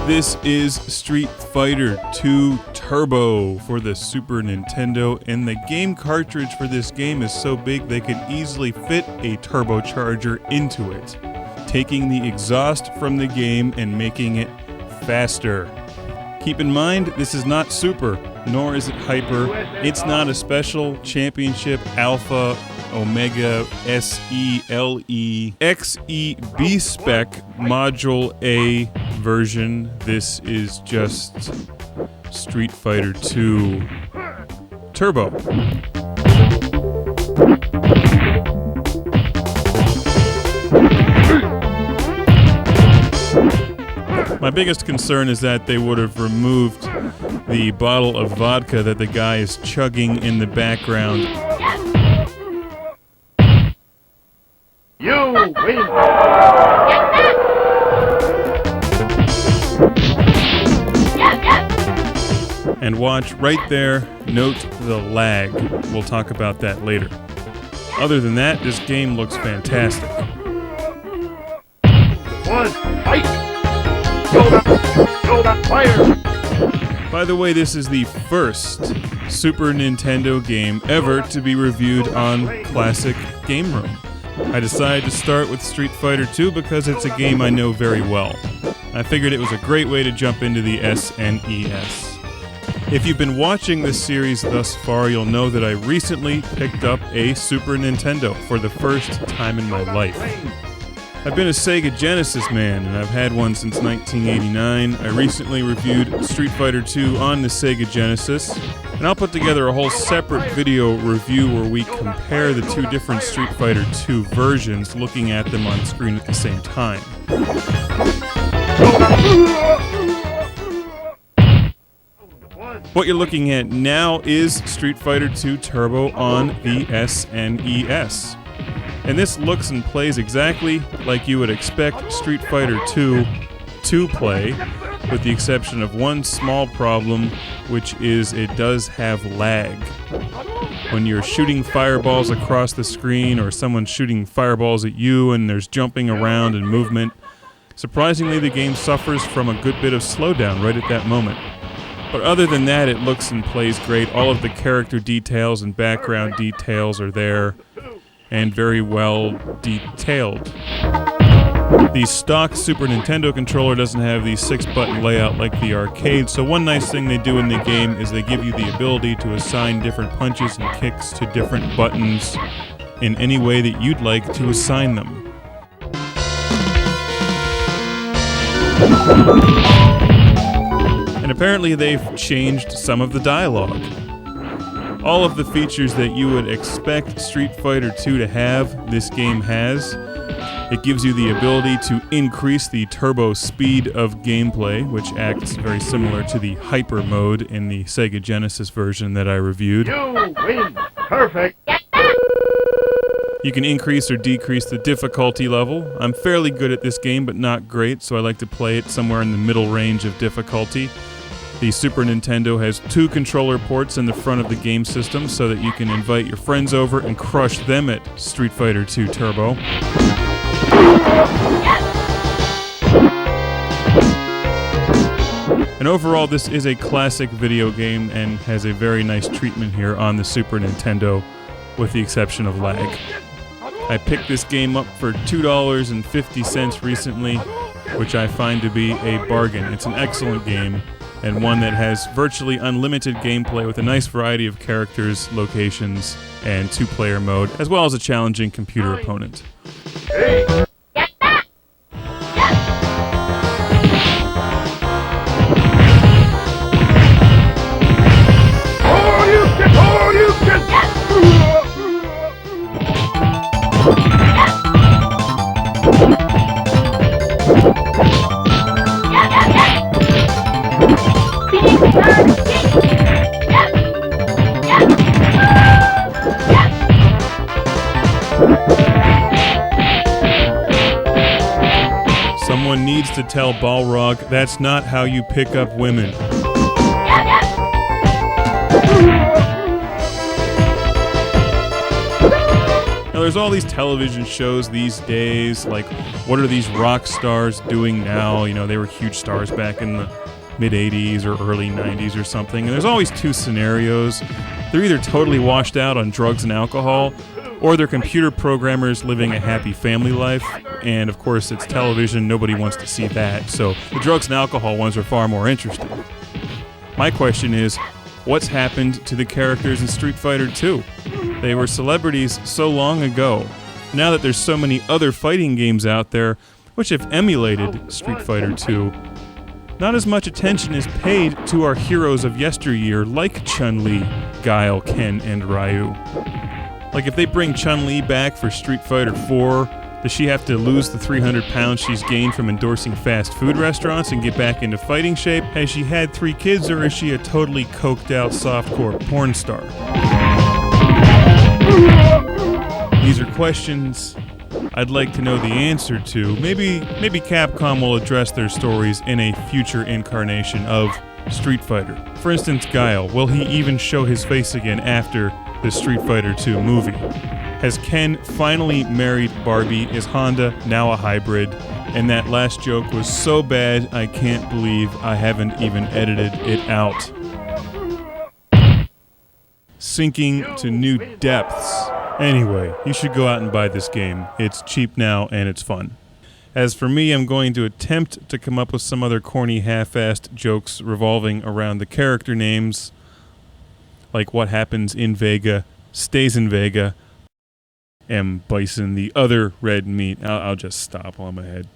This is Street Fighter 2 Turbo for the Super Nintendo, and the game cartridge for this game is so big they could easily fit a turbocharger into it, taking the exhaust from the game and making it faster. Keep in mind, this is not Super, nor is it Hyper. It's not a special championship Alpha Omega SELE XEB spec Module A version. This is just Street Fighter 2 Turbo. My biggest concern is that they would have removed the bottle of vodka that the guy is chugging in the background. You win! And watch right there, note the lag. We'll talk about that later. Other than that, this game looks fantastic. One, fight! Go back, fire! By the way, this is the first Super Nintendo game ever to be reviewed on Classic Game Room. I decided to start with Street Fighter 2 because it's a game I know very well. I figured it was a great way to jump into the SNES. If you've been watching this series thus far, you'll know that I recently picked up a Super Nintendo for the first time in my life. I've been a Sega Genesis man, and I've had one since 1989. I recently reviewed Street Fighter 2 on the Sega Genesis, and I'll put together a whole separate video review where we compare the two different Street Fighter 2 versions, looking at them on screen at the same time. What you're looking at now is Street Fighter 2 Turbo on the SNES. And this looks and plays exactly like you would expect Street Fighter 2 to play, with the exception of one small problem, which is it does have lag. When you're shooting fireballs across the screen, or someone's shooting fireballs at you and there's jumping around and movement, surprisingly the game suffers from a good bit of slowdown right at that moment. But other than that, it looks and plays great. All of the character details and background details are there, and very well detailed. The stock Super Nintendo controller doesn't have the 6-button layout like the arcade, so one nice thing they do in the game is they give you the ability to assign different punches and kicks to different buttons in any way that you'd like to assign them. And apparently they've changed some of the dialogue. All of the features that you would expect Street Fighter 2 to have, this game has. It gives you the ability to increase the turbo speed of gameplay, which acts very similar to the hyper mode in the Sega Genesis version that I reviewed. You win! Perfect! You can increase or decrease the difficulty level. I'm fairly good at this game, but not great, so I like to play it somewhere in the middle range of difficulty. The Super Nintendo has 2 controller ports in the front of the game system so that you can invite your friends over and crush them at Street Fighter 2 Turbo. And overall, this is a classic video game and has a very nice treatment here on the Super Nintendo, with the exception of lag. I picked this game up for $2.50 recently, which I find to be a bargain. It's an excellent game, and one that has virtually unlimited gameplay with a nice variety of characters, locations, and 2-player mode, as well as a challenging computer opponent. Hey. Someone needs to tell Balrog that's not how you pick up women. Now Now, there's all these television shows these days, like, what are these rock stars doing now? You know, they were huge stars back in the mid-'80s or early '90s or something. And there's always two scenarios. They're either totally washed out on drugs and alcohol, or they're computer programmers living a happy family life. And, of course, it's television. Nobody wants to see that. So the drugs and alcohol ones are far more interesting. My question is, what's happened to the characters in Street Fighter II? They were celebrities so long ago. Now that there's so many other fighting games out there which have emulated Street Fighter II, not as much attention is paid to our heroes of yesteryear like Chun-Li, Guile, Ken, and Ryu. Like, if they bring Chun-Li back for Street Fighter IV, does she have to lose the 300 pounds she's gained from endorsing fast food restaurants and get back into fighting shape? Has she had 3 kids, or is she a totally coked out softcore porn star? These are questions I'd like to know the answer to. Maybe Capcom will address their stories in a future incarnation of Street Fighter. For instance, Guile, will he even show his face again after the Street Fighter II movie? Has Ken finally married Barbie? Is Honda now a hybrid? And that last joke was so bad, I can't believe I haven't even edited it out. Sinking to new depths. Anyway, you should go out and buy this game. It's cheap now and it's fun. As for me, I'm going to attempt to come up with some other corny half-assed jokes revolving around the character names, like what happens in Vega stays in Vega, and Bison, the other red meat. I'll just stop while I'm ahead.